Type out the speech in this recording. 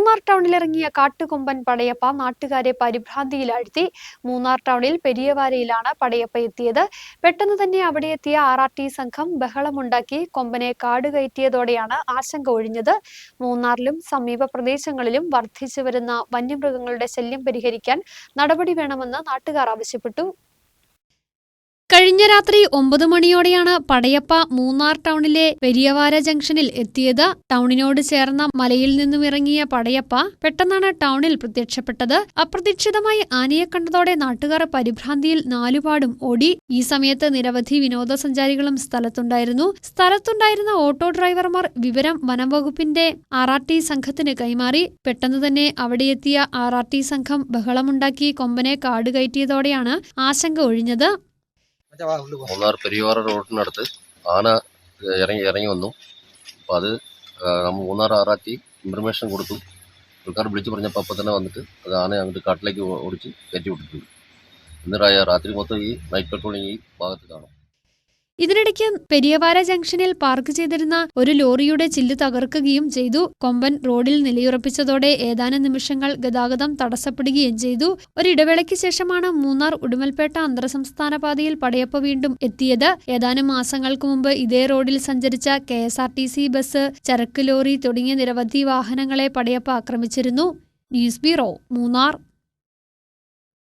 മൂന്നാർ ടൗണിലിറങ്ങിയ കാട്ടുകൊമ്പൻ പടയപ്പ നാട്ടുകാരെ പരിഭ്രാന്തിയിലാഴ്ത്തി. മൂന്നാർ ടൗണിൽ പെരിയവാരയിലാണ് പടയപ്പ എത്തിയത്. പെട്ടെന്ന് തന്നെ അവിടെ എത്തിയ RRT സംഘം ബഹളമുണ്ടാക്കി കൊമ്പനെ കാടുകയറ്റിയതോടെയാണ് ആശങ്ക ഒഴിഞ്ഞത്. മൂന്നാറിലും സമീപ പ്രദേശങ്ങളിലും വർദ്ധിച്ചു വരുന്ന വന്യമൃഗങ്ങളുടെ ശല്യം പരിഹരിക്കാൻ നടപടി വേണമെന്ന് നാട്ടുകാർ ആവശ്യപ്പെട്ടു. കഴിഞ്ഞ രാത്രി 9 മണിയോടെയാണ് പടയപ്പ മൂന്നാർ ടൗണിലെ പെരിയവാര ജംഗ്ഷനിൽ എത്തിയത്. ടൗണിനോട് ചേർന്ന മലയിൽ നിന്നും ഇറങ്ങിയ പടയപ്പ പെട്ടെന്നാണ് ടൗണിൽ പ്രത്യക്ഷപ്പെട്ടത്. അപ്രതീക്ഷിതമായി ആനയെ കണ്ടതോടെ നാട്ടുകാർ പരിഭ്രാന്തിയിൽ നാലുപാടും ഓടി. ഈ സമയത്ത് നിരവധി വിനോദസഞ്ചാരികളും സ്ഥലത്തുണ്ടായിരുന്ന ഓട്ടോ ഡ്രൈവർമാർ വിവരം വനംവകുപ്പിന്റെ RRT സംഘത്തിന് കൈമാറി. പെട്ടെന്ന് തന്നെ അവിടെയെത്തിയ RRT സംഘം ബഹളമുണ്ടാക്കി കൊമ്പനെ കാടുകയറ്റിയതോടെയാണ് ആശങ്ക ഒഴിഞ്ഞത്. മൂന്നാർ പെരിയവാര റോഡിനടുത്ത് ആന ഇറങ്ങി വന്നു. അപ്പോൾ അത് മൂന്നാർ RRT ഇൻഫർമേഷൻ കൊടുത്തു. ആൾക്കാർ വിളിച്ചു പറഞ്ഞപ്പോൾ അപ്പം തന്നെ വന്നിട്ട് അത് ആന അങ്ങോട്ട് കാട്ടിലേക്ക് ഓടിച്ച് കയറ്റി വിട്ടിട്ടുണ്ട്. ഇന്ന് രാത്രി മൊത്തം ഈ നൈറ്റ് പെട്രോളിംഗ് ഈ ഭാഗത്ത് കാണും. ഇതിനിടയ്ക്ക് പെരിയവാര ജംഗ്ഷനിൽ പാർക്ക് ചെയ്തിരുന്ന ഒരു ലോറിയുടെ ചില്ല് തകർക്കുകയും ചെയ്തു. കൊമ്പൻ റോഡിൽ നിലയുറപ്പിച്ചതോടെ ഏതാനും നിമിഷങ്ങൾ ഗതാഗതം തടസ്സപ്പെടുകയും ചെയ്തു. ഒരിടവേളയ്ക്ക് ശേഷമാണ് മൂന്നാർ ഉടുമൽപേട്ട അന്തർസംസ്ഥാന പാതയിൽ പടയപ്പ വീണ്ടും എത്തിയത്. ഏതാനും മാസങ്ങൾക്ക് മുമ്പ് ഇതേ റോഡിൽ സഞ്ചരിച്ച KSRTC ബസ്, ചരക്ക് ലോറി തുടങ്ങിയ നിരവധി വാഹനങ്ങളെ പടയപ്പ ആക്രമിച്ചിരുന്നു. News bureau, Munnar.